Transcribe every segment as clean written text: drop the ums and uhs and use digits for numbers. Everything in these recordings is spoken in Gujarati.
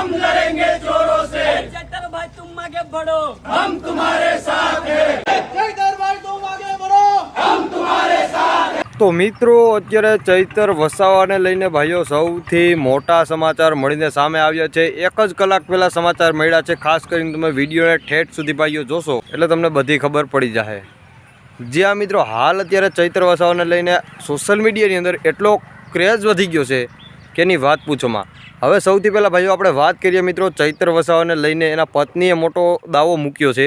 हम लड़ेंगे जोरों से। चैतर भाई तुम आगे बढ़ो, हम तुम्हारे साथ हैं। चैतर भाई तुम आगे बढ़ो, हम तुम्हारे साथ हैं। તો મિત્રો અત્યારે ચૈતર વસાવાને લઈને ભાઈઓ સૌથી મોટા સમાચાર મળીને સામે આવ્યા છે। એક જ કલાક પહેલાં સમાચાર મળ્યા છે। ખાસ કરીને તમે વિડીયોને ઠેઠ સુધી ભાઈઓ જોશો એટલે તમને બધી ખબર પડી જશે। જ્યાં મિત્રો હાલ અત્યારે ચૈતર વસાવાને લઈને સોશિયલ મીડિયાની અંદર એટલો ક્રેઝ વધી ગયો છે કે એની વાત પૂછોમાં। હવે સૌથી પહેલાં ભાઈઓ આપણે વાત કરીએ મિત્રો ચૈતર વસાવાને લઈને એના પત્નીએ મોટો દાવો મૂક્યો છે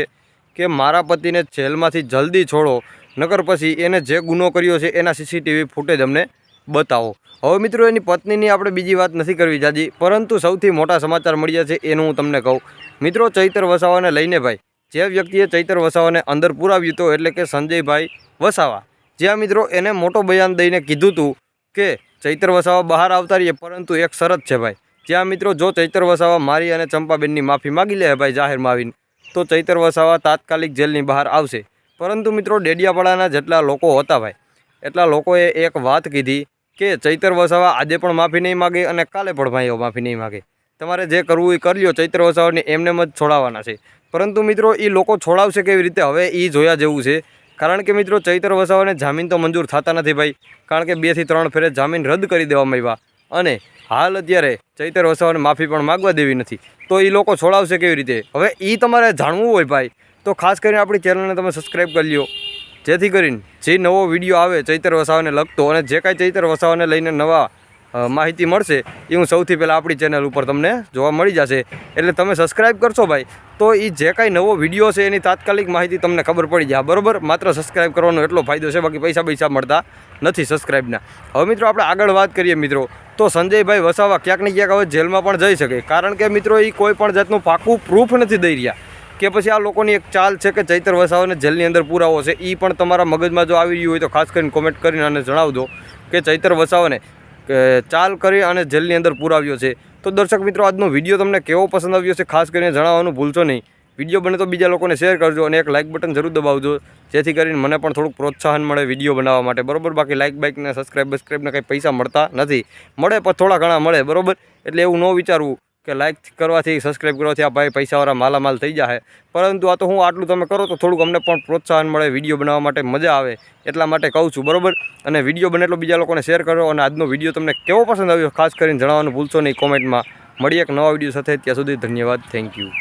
કે મારા પતિને જેલમાંથી જલ્દી છોડો, નકર પછી એને જે ગુનો કર્યો છે એના સીસીટીવી ફૂટેજ અમને બતાવો। હવે મિત્રો એની પત્નીની આપણે બીજી વાત નથી કરવી જાજી, પરંતુ સૌથી મોટા સમાચાર મળ્યા છે એનું હું તમને કહું। મિત્રો ચૈતર વસાવાને લઈને ભાઈ જે વ્યક્તિએ ચૈતર વસાવાને અંદર પુરાવ્યું હતું એટલે કે સંજયભાઈ વસાવા, જ્યાં મિત્રો એને મોટો બયાન દઈને કીધું હતું કે ચૈતર વસાવા બહાર આવતા રહીએ, પરંતુ એક શરત છે ભાઈ। જ્યાં મિત્રો જો ચૈતર વસાવા મારી અને ચંપાબેનની માફી માગી લે ભાઈ જાહેરમાં આવીને, તો ચૈતર વસાવા તાત્કાલિક જેલની બહાર આવશે। પરંતુ મિત્રો ડેડિયાપાડાના જેટલા લોકો હતા ભાઈ એટલા લોકોએ એક વાત કીધી કે ચૈતર વસાવા આજે પણ માફી નહીં માગે અને કાલે પણ ભાઈઓ માફી નહીં માગે। તમારે જે કરવું એ કરી લ્યો, ચૈતર વસાવાને એમનેમ જ છોડાવવાના છે। પરંતુ મિત્રો એ લોકો છોડાવશે કેવી રીતે હવે એ જોયા જેવું છે। કારણ કે મિત્રો ચૈતર વસાવાને જામીન તો મંજૂર થતા નથી ભાઈ, કારણ કે 2 થી 3 ફેરે જામીન રદ કરી દેવામાં આવ્યા અને હાલ અત્યારે ચૈતર વસાવાને માફી પણ માગવા દેવી નથી, તો એ લોકો છોડાવશે કેવી રીતે? હવે એ તમારે જાણવું હોય ભાઈ તો ખાસ કરીને આપણી ચેનલને તમે સબસ્ક્રાઈબ કરી લ્યો, જેથી કરીને જે નવો વિડીયો આવે ચૈતર વસાવાને લગતો અને જે કાંઈ ચૈતર વસાવાને લઈને નવા માહિતી મળશે એ હું સૌથી પહેલાં આપણી ચેનલ ઉપર તમને જોવા મળી જશે। એટલે તમે સબસ્ક્રાઈબ કરશો ભાઈ તો એ જે કાંઈ નવો વિડીયો છે એની તાત્કાલિક માહિતી તમને ખબર પડી જાય, બરાબર? માત્ર સબસ્ક્રાઈબ કરવાનો એટલો ફાયદો છે, બાકી પૈસા મળતા નથી સબસ્ક્રાઈબના। હવે મિત્રો આપણે આગળ વાત કરીએ મિત્રો, તો સંજયભાઈ વસાવા ક્યાંક ને ક્યાંક હવે જેલમાં પણ જઈ શકે, કારણ કે મિત્રો એ કોઈ પણ જાતનું પાકું પ્રૂફ નથી દઈ રહ્યા કે પછી આ લોકોની એક ચાલ છે કે ચૈતર વસાવાને જેલની અંદર પુરાવો છે। એ પણ તમારા મગજમાં જો આવી રહ્યું હોય તો ખાસ કરીને કોમેન્ટ કરીને અને જણાવજો કે ચૈતર વસાવાને ચાલ કરી અને જેલની અંદર પુરાવ્યો છે। તો દર્શક મિત્રો આજનો વિડીયો તમને કેવો પસંદ આવ્યો છે ખાસ કરીને જણાવવાનું ભૂલશો નહીં। વિડીયો બને તો બીજા લોકોને શેર કરજો અને એક લાઇક બટન જરૂર દબાવજો, જેથી કરીને મને પણ થોડુંક પ્રોત્સાહન મળે વિડીયો બનાવવા માટે, બરાબર? બાકી લાઇક બાઇકને સબસ્ક્રાઈબને કંઈ પૈસા મળતા નથી, મળે પણ થોડા ઘણા મળે, બરાબર? એટલે એવું ન વિચારવું કે લાઇક કરવાથી સબસ્ક્રાઈબ કરવાથી આ ભાઈ પૈસાવાળા માલામાલ થઈ જાય, પરંતુ આ તો હું આટલું તમે કરો તો થોડુંક અમને પણ પ્રોત્સાહન મળે, વિડીયો બનાવવા માટે મજા આવે, એટલા માટે કહું છું, બરાબર? અને વિડીયો બને એટલો બીજા લોકોને શેર કરો અને આજનો વિડીયો તમને કેવો પસંદ આવ્યો ખાસ કરીને જણાવવાનું ભૂલશો નહીં કોમેન્ટમાં। મળીએ એક નવા વિડીયો સાથે, ત્યાં સુધી ધન્યવાદ, થેન્ક યુ।